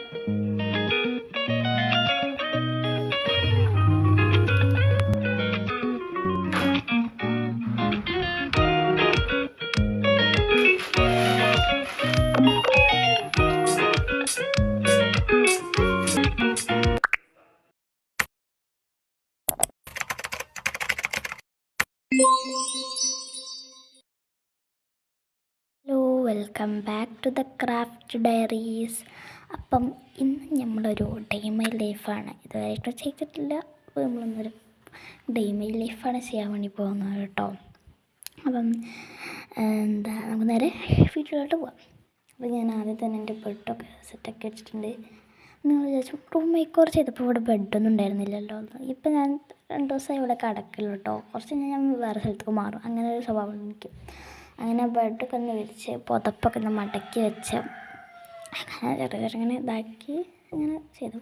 Hello, welcome back to the craft diaries. അപ്പം ഇന്ന് നമ്മളൊരു ഡേ മൈ ലൈഫാണ് ഇതുവരെയായിട്ട് ചെയ്തിട്ടില്ല. അപ്പോൾ നമ്മളൊന്നൊരു ഡേ മൈ ലൈഫാണ് ചെയ്യാൻ വേണ്ടി പോകുന്നത് കേട്ടോ. അപ്പം നമുക്ക് നേരെ വീട്ടിലോട്ട് പോവാം. അപ്പോൾ ഞാൻ ആദ്യം തന്നെ എൻ്റെ ബെഡൊക്കെ സെറ്റാക്കി വെച്ചിട്ടുണ്ട്. നിങ്ങൾ വിചാരിച്ചു റൂം മേക്കോർ ചെയ്തപ്പോൾ ഇവിടെ ബെഡൊന്നും ഉണ്ടായിരുന്നില്ലല്ലോ. ഇപ്പം ഞാൻ 2 ദിവസമായി ഇവിടെ കിടക്കില്ല കേട്ടോ. കുറച്ച് ഞാൻ വേറെ സ്ഥലത്തേക്ക് മാറും, അങ്ങനെ ഒരു സ്വഭാവം എനിക്ക്. അങ്ങനെ ബെഡൊക്കെ ഒന്ന് വിരിച്ച് പുതപ്പൊക്കെ ഒന്ന് മടക്കി വെച്ച് അങ്ങനെ ചെറിയ ഇതാക്കി അങ്ങനെ ചെയ്തു.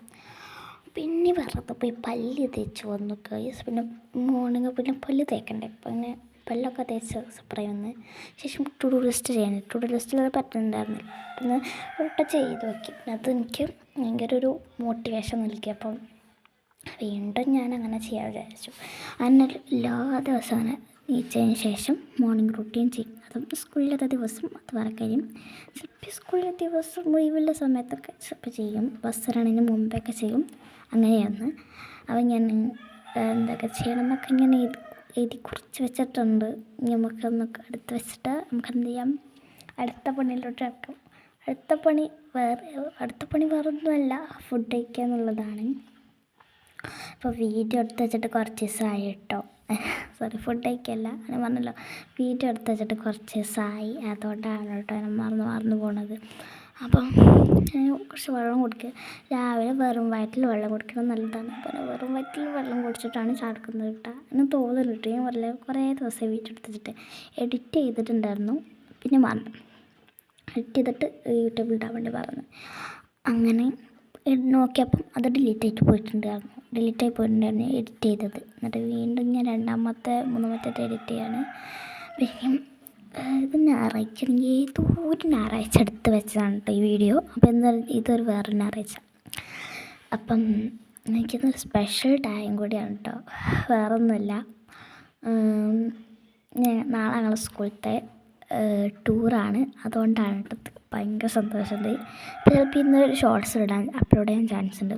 പിന്നെ വെറുതെ പോയി പല്ല് തേച്ച് വന്നു ഗൈസ്. പിന്നെ മോർണിംഗ് പിന്നെ പല്ല് തേക്കണ്ടേ, അപ്പം അങ്ങനെ പല്ലൊക്കെ തേച്ച് സ്പ്രേ വന്ന് ശേഷം ടു ഡു ലിസ്റ്റ് ചെയ്യണം. ടു ഡു ലിസ്റ്റിൽ അത് പറ്റുന്നുണ്ടായിരുന്നില്ല. പിന്നെ ഒട്ട ചെയ്ത് നോക്കി. പിന്നെ അത് എനിക്ക് ഭയങ്കര ഒരു മോട്ടിവേഷൻ നൽകി. അപ്പം വീണ്ടും ഞാൻ അങ്ങനെ ചെയ്യാൻ വിചാരിച്ചു. അങ്ങനെ എല്ലാ ദിവസവും അങ്ങനെ നീച്ചതിന് ശേഷം മോർണിംഗ് റൂട്ടീൻ ചെയ്യും. അതും സ്കൂളിലത്തെ ദിവസം അത് വേറെ കാര്യം. ചിലപ്പോൾ സ്കൂളിലെ ദിവസം ഒഴിവുള്ള സമയത്തൊക്കെ ചിലപ്പോൾ ചെയ്യും, ബസ് ഇറങ്ങുന്നതിന് മുമ്പൊക്കെ ചെയ്യും. അങ്ങനെയാണ്. അപ്പോൾ ഞാൻ എന്തൊക്കെ ചെയ്യണം എന്നൊക്കെ ഇങ്ങനെ എഴുതി കുറിച്ച് വെച്ചിട്ടുണ്ട്. നമുക്കൊന്നൊക്കെ എടുത്ത് വെച്ചിട്ട് നമുക്ക് എന്ത് ചെയ്യാം, അടുത്ത പണിയിലോട്ട് ഇറക്കാം. അടുത്ത പണി വേറൊന്നുമല്ല, ഫുഡ് കഴിക്കുക എന്നുള്ളതാണ്. അപ്പോൾ വീഡിയോ എടുത്ത് വെച്ചിട്ട് കുറച്ച് ദിവസമായി കേട്ടോ. സോറി, ഫുഡ് കഴിക്കല്ല, ഞാൻ പറഞ്ഞല്ലോ വീഡിയോ എടുത്ത് വെച്ചിട്ട് കുറച്ച് ദിവസമായി. അതുകൊണ്ടാണ് കേട്ടോ ഞാൻ മറന്നു പോണത്. അപ്പം കുറച്ച് വെള്ളം കുടിക്കുക. രാവിലെ വെറും വയറ്റിൽ വെള്ളം കുടിക്കണം നല്ലതാണ്. പിന്നെ വെറും വയറ്റിൽ വെള്ളം കുടിച്ചിട്ടാണ് ചാടുക്കുന്നത് കേട്ടോ. എന്ന് തോന്നുന്നുണ്ട്. ഞാൻ പറഞ്ഞ കുറേ ദിവസം വീഡിയോ എടുത്ത് വെച്ചിട്ട് എഡിറ്റ് ചെയ്തിട്ടുണ്ടായിരുന്നു, പിന്നെ മറന്നു. എഡിറ്റ് ചെയ്തിട്ട് യൂട്യൂബിൽ ഇടാൻ വേണ്ടി പറഞ്ഞു. അങ്ങനെ നോക്കിയപ്പം അത് ഡിലീറ്റായി പോയിട്ടുണ്ടായിരുന്നു എഡിറ്റ് ചെയ്തത്. എന്നിട്ട് വീണ്ടും ഞാൻ 2-3 എഡിറ്റ് ചെയ്യാണ്. പിന്നെ ഇത് ഞായറാഴ്ചയാണെങ്കിൽ ഏതൊരു ഞായറാഴ്ച എടുത്ത് വെച്ചതാണ് കേട്ടോ ഈ വീഡിയോ. അപ്പോൾ എന്നാൽ ഇതൊരു വേറൊരു ഞായറാഴ്ച. അപ്പം എനിക്കിതൊരു സ്പെഷ്യൽ ടൈം കൂടിയാണ് കേട്ടോ, വേറൊന്നുമില്ല. നാളെ ഞങ്ങൾ സ്കൂളത്തെ ടൂറാണ്, അതുകൊണ്ടാണ് കേട്ടോ ഭയങ്കര സന്തോഷമുണ്ട്. ചിലപ്പോൾ ഇന്നൊരു ഷോർട്സ് അപ്ലോഡ് ചെയ്യാൻ ചാൻസ് ഉണ്ട്.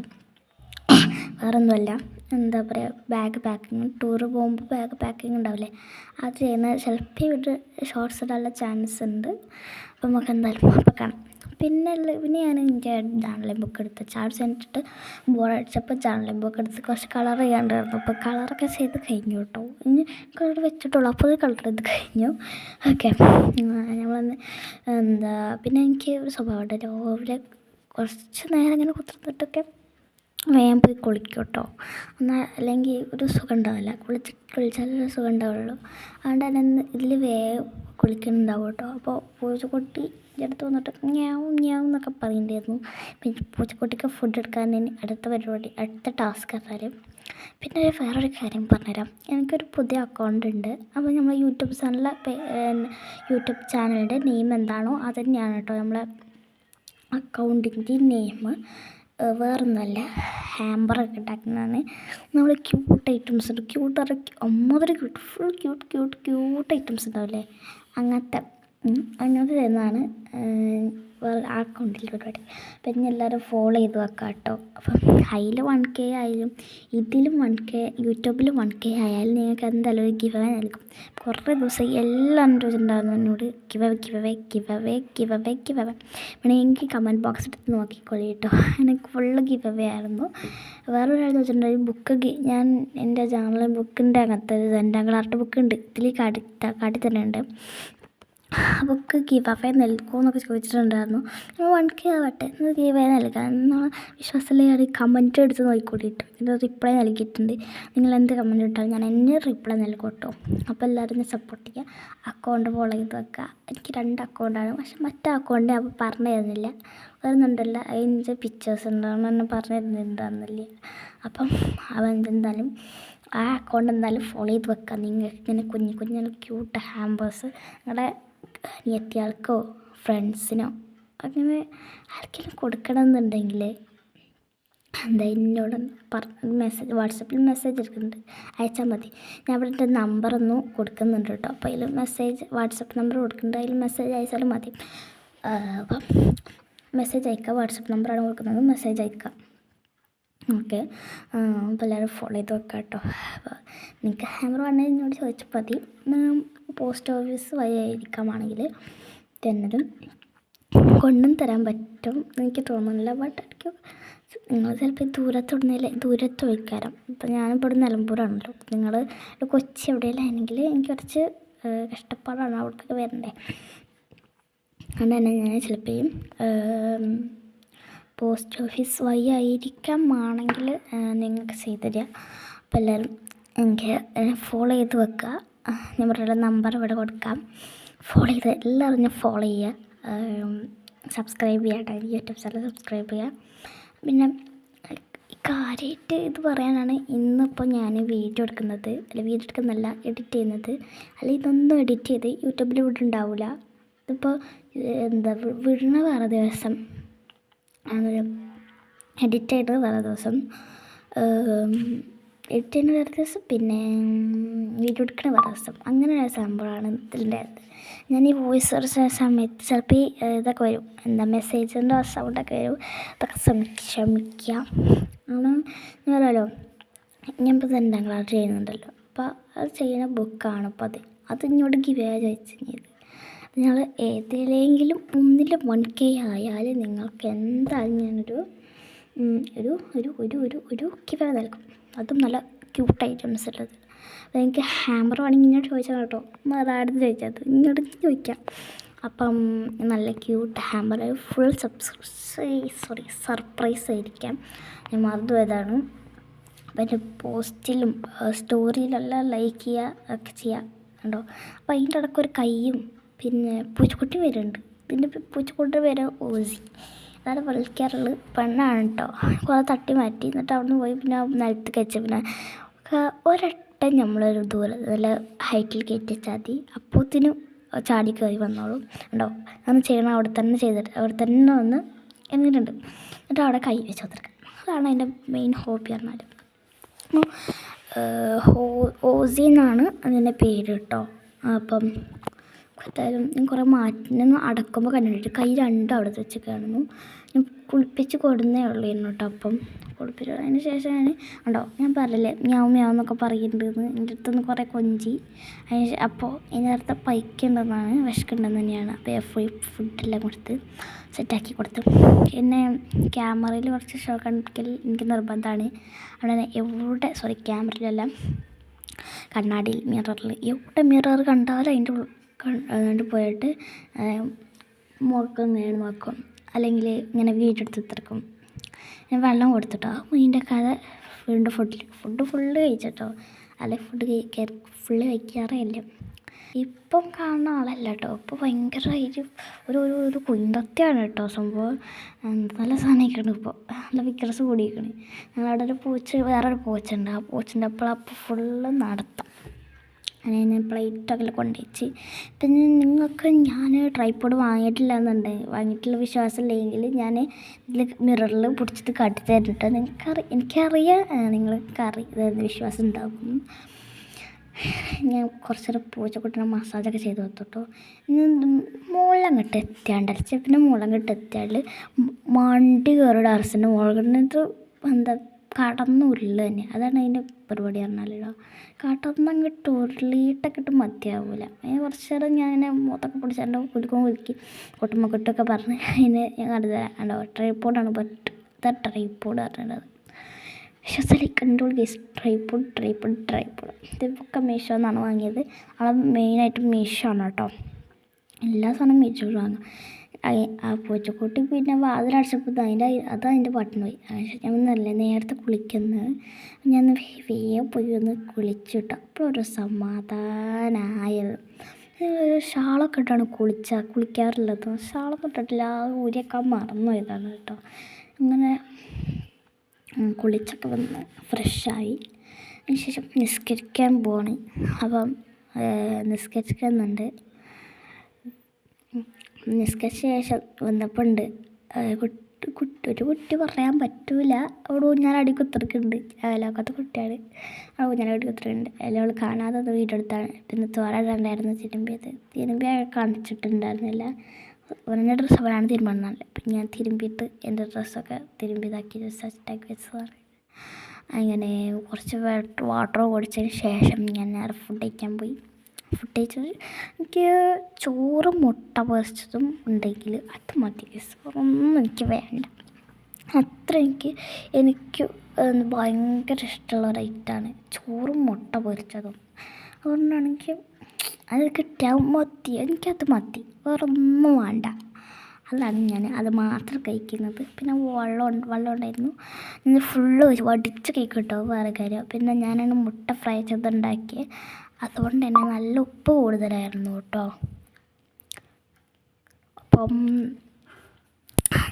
വേറൊന്നുമല്ല, എന്താ പറയുക, ബാഗ് പാക്കിങ്, ടൂറ് പോകുമ്പോൾ ബാഗ് പാക്കിങ് ഉണ്ടാവില്ലേ, അത് ചെയ്യുന്നത് ചിലപ്പോൾ ഇവിടെ ഷോർട്സ് ഇടാനുള്ള ചാൻസ് ഉണ്ട്. അപ്പോൾ നമുക്ക് എന്തായാലും അപ്പോൾ കാണാം. പിന്നെ ഞാൻ എൻ്റെ ജേർണലിംഗ് ബുക്ക് എടുത്ത് ചാർജ് ചെയ്തിട്ട് ബോർഡടിച്ചപ്പോൾ ജേർണലിംഗ് ബുക്ക് എടുത്ത് കുറച്ച് കളർ ചെയ്യാണ്ടായിരുന്നു. അപ്പോൾ കളറൊക്കെ ചെയ്ത് കഴിഞ്ഞു കേട്ടോ. ഇനി കളർ വെച്ചിട്ടുള്ളൂ, അപ്പോൾ അത് കളർ ചെയ്ത് കഴിഞ്ഞു. ഓക്കെ, നമ്മളന്ന് പിന്നെ എനിക്ക് ഒരു സ്വഭാവമുണ്ട്, രാവിലെ കുറച്ച് നേരം ഇങ്ങനെ കുത്തിർന്നിട്ടൊക്കെ വേഗം പോയി കുളിക്കും കേട്ടോ. എന്നാൽ അല്ലെങ്കിൽ ഒരു സുഖം ഉണ്ടാവില്ല, കുളിച്ചാലൊരു സുഖം ഉണ്ടാവുള്ളൂ. അതുകൊണ്ട് തന്നെ ഇതിൽ വേഗം കുളിക്കുന്നുണ്ടാവും കേട്ടോ. അപ്പോൾ പൂച്ചക്കുട്ടി എൻ്റെ അടുത്ത് വന്നിട്ട് ഞാവും എന്നൊക്കെ പറയുന്നുണ്ടായിരുന്നു. പിന്നെ പൂച്ചക്കുട്ടിക്ക് ഫുഡ് എടുക്കാൻ അടുത്ത ടാസ്ക് പറഞ്ഞാൽ. പിന്നെ വേറൊരു കാര്യം പറഞ്ഞുതരാം. എനിക്കൊരു പുതിയ അക്കൗണ്ട് ഉണ്ട്. അപ്പോൾ നമ്മൾ യൂട്യൂബ് ചാനലിൻ്റെ നെയിം എന്താണോ അത് തന്നെയാണ് കേട്ടോ നമ്മളെ അക്കൗണ്ടിൻ്റെ നെയിം. വേറൊന്നുമല്ല, ഹാമ്പറൊക്കെ ഉണ്ടാക്കുന്നതാണ്. നമ്മൾ ക്യൂട്ട് ഐറ്റംസ് ഉണ്ട്, ഫുൾ ക്യൂട്ട് ഐറ്റംസ് ഉണ്ടാവില്ലേ, അങ്ങനത്തെ തരുന്നതാണ് വേറെ ആ അക്കൗണ്ടിൽ പരിപാടി. പിന്നെ എല്ലാവരും ഫോളോ ചെയ്ത് വെക്കാം കേട്ടോ. അപ്പം അതിൽ 1K ആയാലും ഇതിലും 1K, യൂട്യൂബിലും 1K ആയാലും നിങ്ങൾക്ക് എന്തായാലും ഒരു ഗിവ് അവേ നൽകും. കുറേ ദിവസം എല്ലാം ചോദിച്ചിട്ടുണ്ടായിരുന്നു എന്നോട് ഗിവ് അവേ. പിന്നെ എനിക്ക് കമൻറ്റ് ബോക്സ് എടുത്ത് നോക്കിക്കോളി കേട്ടോ. എനിക്ക് ഫുള്ള് ഗിവ് അവേ ആയിരുന്നു. വേറൊരാൾ ചോദിച്ചിട്ടുണ്ടായിരുന്നു ബുക്ക്, ഞാൻ എൻ്റെ ചാനലിൽ ബുക്കിൻ്റെ അങ്ങനത്തെ 2ാം ക്ലാസ് ബുക്ക് ഉണ്ട്, ഇതിൽ കാട്ടി തന്നെ ഉണ്ട്. ബുക്ക് ഗിവ് അവേ നൽകുമെന്നൊക്കെ ചോദിച്ചിട്ടുണ്ടായിരുന്നു. 1K ആവട്ടെ, ഗിവ് അവേ നൽകാം എന്നുള്ള വിശ്വാസത്തിൽ കമൻറ്റ് എടുത്ത് നോക്കിക്കൊണ്ടിട്ട് ഇതിൻ്റെ റിപ്ലൈ നൽകിയിട്ടുണ്ട്. നിങ്ങൾ എന്ത് കമൻറ്റ് ഇട്ടാലും ഞാൻ എന്നെ റിപ്ലൈ നൽകും കേട്ടോ. അപ്പോൾ എല്ലാവരും സപ്പോർട്ട് ചെയ്യുക, അക്കൗണ്ട് ഫോളോ ചെയ്ത് വെക്കുക. എനിക്ക് 2 അക്കൗണ്ടാണ്, പക്ഷെ മറ്റേ അക്കൗണ്ട് അപ്പോൾ പറഞ്ഞു തരുന്നില്ല, വരുന്നുണ്ടല്ല അതിൻ്റെ പിക്ചേഴ്സ് ഉണ്ടാകും എന്നെ പറഞ്ഞു തരുന്നുണ്ടാകുന്നില്ല. അപ്പം എന്തായാലും ആ അക്കൗണ്ട് എന്തായാലും ഫോളോ ചെയ്ത് വെക്കുക. നിങ്ങൾക്ക് ഇങ്ങനെ കുഞ്ഞു ക്യൂട്ട് ഹാമ്പേഴ്സ് നിങ്ങളുടെ അനിയത്തിയാൾക്കോ ഫ്രണ്ട്സിനോ അങ്ങനെ ആർക്കെങ്കിലും കൊടുക്കണമെന്നുണ്ടെങ്കിൽ എന്താ എന്നോട് വാട്സപ്പിൽ മെസ്സേജ് എടുക്കുന്നുണ്ട്, അയച്ചാൽ മതി. ഞാൻ അവിടെ എൻ്റെ നമ്പറൊന്നും കൊടുക്കുന്നുണ്ട് കേട്ടോ. അപ്പോൾ അതിൽ വാട്സപ്പ് നമ്പർ കൊടുക്കുന്നുണ്ട്, അതിൽ മെസ്സേജ് അയച്ചാലും മതി. അപ്പം മെസ്സേജ് അയക്കുക, വാട്സപ്പ് നമ്പറാണ് കൊടുക്കുന്നത്, മെസ്സേജ് അയക്കുക. ഓക്കെ, അപ്പോൾ എല്ലാവരും ഫോളോ ചെയ്ത് വെക്കാം കേട്ടോ. അപ്പോൾ നിങ്ങൾക്ക് ഹാമർ വേണമെങ്കിൽ എന്നോട് ചോദിച്ചാൽ മതി. പോസ്റ്റ് ഓഫീസ് വഴി ആയിരിക്കാമാണെങ്കിൽ തന്നതും കൊണ്ടും തരാൻ പറ്റും എനിക്ക് തോന്നുന്നില്ല. ബട്ട് എനിക്ക് നിങ്ങൾ ചിലപ്പോൾ ദൂരത്ത് വയ്ക്കാരം. ഇപ്പം ഞാനിപ്പോൾ ഇവിടെ നിലമ്പൂരാണല്ലോ, നിങ്ങൾ കൊച്ചി എവിടെയെല്ലാണെങ്കിൽ എനിക്ക് കുറച്ച് കഷ്ടപ്പാടാണ് അവിടേക്കൊക്കെ വരണ്ടേ. അതുകൊണ്ട് തന്നെ ഞാൻ ചിലപ്പോൾ പോസ്റ്റ് ഓഫീസ് വഴി ആയിരിക്കാമാണെങ്കിൽ നിങ്ങൾക്ക് ചെയ്ത് തരിക. അപ്പോൾ എല്ലാവരും എനിക്ക് ഫോളോ ചെയ്ത് വെക്കുക. ഞാൻ പറഞ്ഞ നമ്പർ ഇവിടെ കൊടുക്കാം, ഫോളോ ചെയ്ത് എല്ലാവരും ഞാൻ ഫോളോ ചെയ്യുക. സബ്സ്ക്രൈബ് ചെയ്യാട്ടോ, യൂട്യൂബ് ചാനൽ സബ്സ്ക്രൈബ് ചെയ്യുക. പിന്നെ കാര്യമായിട്ട് ഇത് പറയാനാണ് ഇന്നിപ്പോൾ ഞാൻ വീഡിയോ എടുക്കുന്നത്, വീഡിയോ എടുക്കുന്നതല്ല എഡിറ്റ് ചെയ്യുന്നത്. ഇതൊന്നും എഡിറ്റ് ചെയ്ത് യൂട്യൂബിൽ വിടുന്നുണ്ടാവില്ല. ഇതിപ്പോൾ എന്താ വിടുന്ന വേറെ ദിവസം, എഡിറ്റ് ചെയ്തത് വേറെ ദിവസം, എഡിറ്റ് ചെയ്യുന്ന വേറെ ദിവസം, പിന്നെ വീഡിയോ എടുക്കുന്ന വേറെ ദിവസം, അങ്ങനെ ഒരു സംഭവമാണ് ഇതിൻ്റെ. ഞാൻ ഈ വോയിസ് കുറച്ച് സമയത്ത് ചിലപ്പോൾ ഇതൊക്കെ വരും, മെസ്സേജിൻ്റെ സൗണ്ടൊക്കെ വരും. അതൊക്കെ ക്ഷമിക്കുക. കാരണം ഞാൻ പറയാമല്ലോ, ഞാനിപ്പോൾ 2ാം ക്ലാസ് ചെയ്യുന്നുണ്ടല്ലോ, അപ്പോൾ അത് ചെയ്യുന്ന ബുക്കാണ്. അപ്പോൾ അത് ഇങ്ങോട്ട് ഗിവ് ചോദിച്ചത്. നിങ്ങൾ ഏതിലെങ്കിലും 1K ആയാൽ നിങ്ങൾക്ക് എന്തായാലും ഞാനൊരു ഗിവ് നൽകും. അതും നല്ല ക്യൂട്ട് ഐറ്റംസ് ഉള്ളത്. അപ്പോൾ എനിക്ക് ഹാമർ വേണമെങ്കിൽ ഇങ്ങോട്ട് ചോദിച്ചാൽ കേട്ടോ, വേറെ ആടുത്ത് ചോദിച്ചത് ഇങ്ങോട്ട് ചോദിക്കാം. അപ്പം നല്ല ക്യൂട്ട് ഹാമർ ഫുൾ സർപ്രൈസ് ആയിരിക്കാം. ഞാൻ മറന്നുപോയതാണ്. അപ്പം എൻ്റെ പോസ്റ്റിലും സ്റ്റോറിയിലെല്ലാം ലൈക്ക് ചെയ്യുക ഒക്കെ ചെയ്യുക കണ്ടോ. അപ്പോൾ അതിൻ്റെ ഇടയ്ക്ക് ഒരു കൈയും പിന്നെ പൂച്ചക്കുട്ടി വരുന്നുണ്ട്. ഇതിൻ്റെ പൂച്ചക്കുട്ടി പേര് ഓസി. അതാണ് വിളിക്കാറുള്ളത്. പെണ്ണാണ് കേട്ടോ. കുറേ തട്ടി മാറ്റി എന്നിട്ട് അവിടെ നിന്ന് പോയി പിന്നെ നിലത്ത് വെച്ച് പിന്നെ ഒരട്ടം നമ്മളൊരു ദൂരം നല്ല ഹൈറ്റിൽ കയറ്റി വെച്ചാൽ മതി, അപ്പോഴത്തേനും ചാടി കയറി വന്നോളും കേട്ടോ. അതൊന്ന് ചെയ്യണം, അവിടെ തന്നെ വന്ന് എന്നിട്ടുണ്ട്. എന്നിട്ട് അവിടെ കൈ വെച്ച് കൊടുത്തിരിക്കാം. അതാണ് അതിൻ്റെ മെയിൻ ഹോബി പറഞ്ഞാൽ. ഓസി എന്നാണ് അതിൻ്റെ പേര് കേട്ടോ. അപ്പം എന്തായാലും ഞാൻ കുറേ ഞാൻ അടക്കുമ്പോൾ കണ്ടിട്ട് കൈ 2 അവിടെ വെച്ച് കാണുന്നു. ഞാൻ കുളിപ്പിച്ച് കൊടുന്നേ ഉള്ളൂ കേട്ടോ. അപ്പം കുളിപ്പിച്ച് അതിന് ശേഷം ഉണ്ടോ ഞാൻ പറഞ്ഞില്ലേ മ്യാവെന്നൊക്കെ പറയുന്നുണ്ടെന്ന് എൻ്റെ അടുത്തുനിന്ന് കുറേ കൊഞ്ചി. അപ്പോൾ ഇതിൻ്റെ അടുത്ത് പൈക്കുണ്ടെന്നാണ്, വിശക്കുണ്ടെന്ന് തന്നെയാണ്. അപ്പോൾ ഫുഡെല്ലാം കൊടുത്ത് സെറ്റാക്കി കൊടുത്തു. പിന്നെ ക്യാമറയിൽ കുറച്ച് ഷോ കണ്ടിക്കൽ എനിക്ക് നിർബന്ധമാണ്. അവിടെ ക്യാമറയിലെല്ലാം കണ്ണാടിയിൽ മിററിൽ എവിടെ മിറർ കണ്ടാലും അതിൻ്റെ പോയിട്ട് മുഖം ഇങ്ങനെ നോക്കും, അല്ലെങ്കിൽ ഇങ്ങനെ വീഡിയോ എടുത്ത് തിരക്കും. ഞാൻ വെള്ളം കൊടുത്തിട്ടോ. ഇതിൻ്റെ കഥ വീണ്ടും ഫുഡ് ഫുള്ള് കഴിച്ചിട്ടോ. അല്ലെങ്കിൽ ഫുള്ള് കഴിക്കാറേ ഇല്ല. ഇപ്പം കാണുന്ന ആളല്ല കേട്ടോ. ഇപ്പോൾ ഭയങ്കരമായിട്ട് ഒരു കുന്തത്തെയാണ് കേട്ടോ സംഭവം. നല്ല സാധനമൊക്കെയാണ് ഇപ്പോൾ, നല്ല വിക്രസ് കൂടിയിരിക്കണ്. ഞങ്ങളവിടെ വേറൊരു പൂച്ചുണ്ട്. ആ പൂച്ചിൻ്റെ അപ്പോൾ ഫുള്ള് നടത്താം. ഞാൻ പ്ലേറ്റൊക്കെ കൊണ്ടുവച്ച്. പിന്നെ നിങ്ങൾക്ക് ഞാൻ ട്രൈപോഡ് വാങ്ങിയിട്ടുള്ള വിശ്വാസമില്ലെങ്കിൽ ഞാൻ ഇതിൽ മിററിൽ പിടിച്ചിട്ട് കാട്ടി തരുന്നുണ്ട്. എനിക്കറിയാം നിങ്ങൾക്ക് വിശ്വാസം ഉണ്ടാകും. ഞാൻ കുറച്ചേരം പൂച്ചക്കുട്ടീനെ മസാജൊക്കെ ചെയ്ത് കൊടുത്തിട്ടോ. മുളങ്ങട്ട് എത്തിയാണ്ടരച്ച് പിന്നെ മുളങ്ങട്ട് എത്തിയാൽ മണ്ടി കയറി ഡാർസിൻ്റെ മുളകിട്ട് എന്താ കടന്നുരുള് തന്നെ. അതാണ് അതിൻ്റെ പരിപാടി പറഞ്ഞാലോ. കടന്നങ്ങോട്ട് ഉരുളിയിട്ടൊക്കെ ഇട്ട് മതിയാവില്ല. അതിന് കുറച്ച് നേരം ഞാൻ ഇങ്ങനെ മുഖത്തൊക്കെ പിടിച്ചതിൻ്റെ കുലുക്കി കൊട്ടുമൊക്കെ പറഞ്ഞ് അതിന് ഞാൻ കണ്ടുതരാം. കണ്ടോ ട്രൈപോഡാണ്. ട്രൈപോഡ് പറഞ്ഞത് വിശ്വസിച്ച് കൺട്രോൾ കേസ് ട്രൈപോഡ് ഇതൊക്കെ മീഷോ എന്നാണ് വാങ്ങിയത്. ആളെ മെയിനായിട്ട് മീഷോ ആണ് കേട്ടോ. എല്ലാ സാധനവും മീഷോ വാങ്ങും. ആ പൂച്ചക്കുട്ടി പിന്നെ വാതിലടച്ചപ്പോൾ അതിൻ്റെ ബട്ടൺ പോയി. ഞാൻ നല്ല നേരത്തെ കുളിക്കുന്നത് ഞാൻ വേഗം പോയി ഒന്ന് കുളിച്ചിട്ടു. അപ്പോഴൊരു സമാധാനമായത്. ഷാളൊക്കെ ഇട്ടാണ് കുളിക്കാറുള്ളത്. ഷാളൊക്കെ ഇട്ടിട്ടില്ല, ഊരിയൊക്കെ മറന്നു പോയതാണ് കേട്ടോ. അങ്ങനെ കുളിച്ചൊക്കെ വന്ന് ഫ്രഷായി അതിന് ശേഷം നിസ്കരിക്കാൻ പോവാണ്. അപ്പം നിസ്കരിക്കുന്നുണ്ട്. നിസ്കരിച്ച ശേഷം വന്നപ്പോൾ ഉണ്ട് ഒരു കുട്ടി പറയാൻ പറ്റൂല അവിടെ ഊഞ്ഞാലടി കുത്തിറക്കുന്നുണ്ട്. അയലോക്കത്തെ കുട്ടിയാണ് അവിടെ ഊഞ്ഞാലടി കുത്തിറക്കുന്നുണ്ട്. അതിൽ അവൾ കാണാതെ അത് വീടെടുത്താണ്. പിന്നെ തോരണ്ടായിരുന്നു തിരുമ്പി കാണിച്ചിട്ടുണ്ടായിരുന്നില്ല. അവൻ്റെ ഡ്രസ്സ് അവനാണ് തിരുമ്പണമെന്നല്ല. പിന്നെ ഞാൻ തിരുമ്പിയിട്ട് എൻ്റെ ഡ്രസ്സൊക്കെ തിരുമ്പിയതാക്കി സെറ്റാക്കി വെച്ചതാണ്. അങ്ങനെ കുറച്ച് വാട്ടർ കുടിച്ചതിന് ശേഷം ഞാൻ നേരെ ഫുഡ് കഴിക്കാൻ പോയി. ഫുഡ് കഴിച്ചത് എനിക്ക് ചോറും മുട്ട പൊരിച്ചതും ഉണ്ടെങ്കിൽ അത് മതി. ഒന്നും എനിക്ക് വേണ്ട. അത്ര എനിക്ക് ഭയങ്കര ഇഷ്ടമുള്ള ഒരു ഐറ്റമാണ് ചോറും മുട്ട പൊരിച്ചതും. അതുകൊണ്ടാണെങ്കിൽ അത് കിട്ടിയാൽ മതി, എനിക്കത് മതി, വേറൊന്നും വേണ്ട. അതാണ് ഞാൻ അത് മാത്രം കഴിക്കുന്നത്. പിന്നെ വെള്ളം ഉണ്ടായിരുന്നു. ഞാൻ ഫുള്ള് വടിച്ച് കഴിക്കും കേട്ടോ, വേറെ കാര്യം. പിന്നെ ഞാനാണ് മുട്ട ഫ്രൈ ചെയ്തുണ്ടാക്കി. അതുകൊണ്ട് തന്നെ നല്ല ഉപ്പ് കൂടുതലായിരുന്നു കേട്ടോ. അപ്പം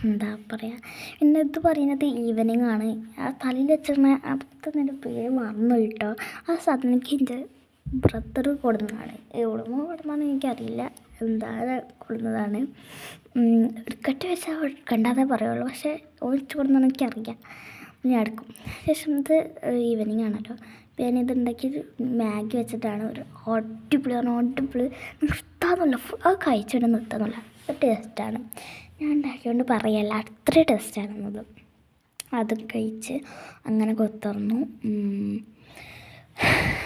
എന്താ പറയുക, പിന്നെ ഇത് പറയുന്നത് ഈവനിങ് ആണ്. ആ തലയിൽ വെച്ചിരുന്ന അപ്പത്തിൻ്റെ പേര് മറന്നു കേട്ടോ. ആ സാധനം എനിക്ക് എൻ്റെ ബ്രദർ കൊടുന്നതാണ്. എവിടുന്നോ കൊടുന്നതാണെന്ന് എനിക്കറിയില്ല, എന്തായാലും കൊടുന്നതാണ്. എടുക്കട്ട് വെച്ചാൽ കണ്ടാതെ പറയുള്ളൂ, പക്ഷേ ഒഴിച്ച് കൊടുന്നതെന്ന് എനിക്കറിയാം. ഞാൻ എടുക്കും. ശേഷം ഇത് ഈവനിങ് ആണല്ലോ. അപ്പോൾ ഞാനിത് ഉണ്ടാക്കിയത് മാഗി വെച്ചിട്ടാണ്. ഒരു അടിപൊളി നിർത്താമെന്നില്ല, അത് കഴിച്ചിട്ട് നിർത്താമെന്നില്ല, അത് ടേസ്റ്റാണ്. ഞാൻ ഉണ്ടാക്കിയോണ്ട് പറയല്ല, അത്ര ടേസ്റ്റാണെന്നത്. അത് കഴിച്ച് അങ്ങനെ കൊത്തുറന്നു.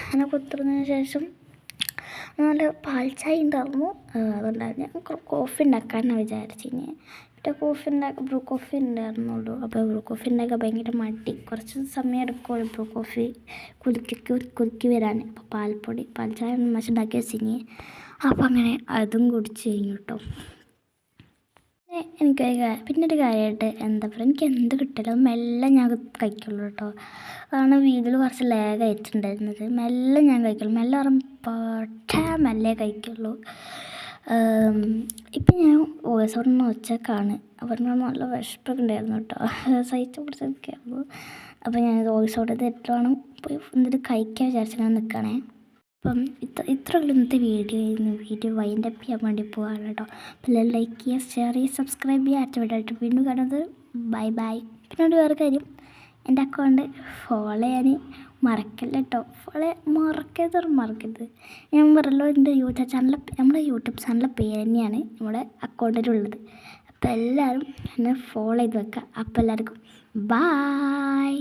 അങ്ങനെ കൊത്തുറന്നതിന് ശേഷം നല്ല പാൽ ചായ ഉണ്ടായിരുന്നു. അതുകൊണ്ടായിരുന്നു ഞാൻ കോഫി ഉണ്ടാക്കാമെന്നാണ് വിചാരിച്ചിന്. പിന്നെ ബ്രൂ കോഫി ഉണ്ടായിരുന്നുള്ളൂ. അപ്പോൾ ബ്രൂ കോഫി ഉണ്ടാക്കാൻ ഭയങ്കര മടി, കുറച്ച് സമയം എടുക്കുള്ളൂ ബ്രൂ കോഫി കുലുക്കി വരാൻ. അപ്പോൾ പാൽ ചായ മച്ച് ഉണ്ടാക്കി വെച്ചിന്. അപ്പോൾ അങ്ങനെ അതും കുടിച്ച് കഴിഞ്ഞു കേട്ടോ. പിന്നെ ഒരു കാര്യമായിട്ട് എന്താ പറയുക, എനിക്ക് എന്ത് കിട്ടിയാലും മെല്ലെ ഞാൻ കഴിക്കുള്ളൂ കേട്ടോ. അതാണ് വീഡിയോയിൽ കുറച്ച് ലാഗ് ആയിട്ടുണ്ടായിരുന്നത്. മെല്ലെ ഞാൻ കഴിക്കുള്ളൂ, മെല്ലെ കഴിക്കുള്ളൂ. ഇപ്പം ഞാൻ വോയിസ് ഓവറിന് ഒച്ചക്കാണ്. അവരുടെ നല്ല വിശപ്പൊക്കെ ഉണ്ടായിരുന്നു കേട്ടോ, സഹിച്ച് പിടിച്ചൊക്കെയായിരുന്നു. അപ്പോൾ ഞാൻ വോയിസ് ഓവർ തെറ്റാണ് പോയി എന്നിട്ട് കഴിക്കാൻ വിചാരിച്ചാൽ ഞാൻ നിൽക്കണേ. അപ്പം ഇത്രയുള്ള ഇന്നത്തെ വീഡിയോ വൈൻഡപ്പ് ചെയ്യാൻ വേണ്ടി പോകാണ് കേട്ടോ. പിന്നെ ലൈക്ക് ചെയ്യുക, ഷെയർ ചെയ്യുക, സബ്സ്ക്രൈബ് ചെയ്യുക. അടുത്ത വീണ്ടും കാണുന്നത്. ബൈ. പിന്നെ വേറെ കാര്യം, എൻ്റെ അക്കൗണ്ട് ഫോളോ ചെയ്യാൻ മറക്കല്ല കേട്ടോ. മറക്കരുത്. ഞാൻ പറഞ്ഞല്ലോ, നമ്മുടെ യൂട്യൂബ് ചാനലിലെ പേര് തന്നെയാണ് നമ്മുടെ അക്കൗണ്ടിലുള്ളത്. അപ്പോൾ എല്ലാവരും എന്നെ ഫോളോ ചെയ്ത് വെക്കുക. അപ്പോൾ എല്ലാവർക്കും ബായ്.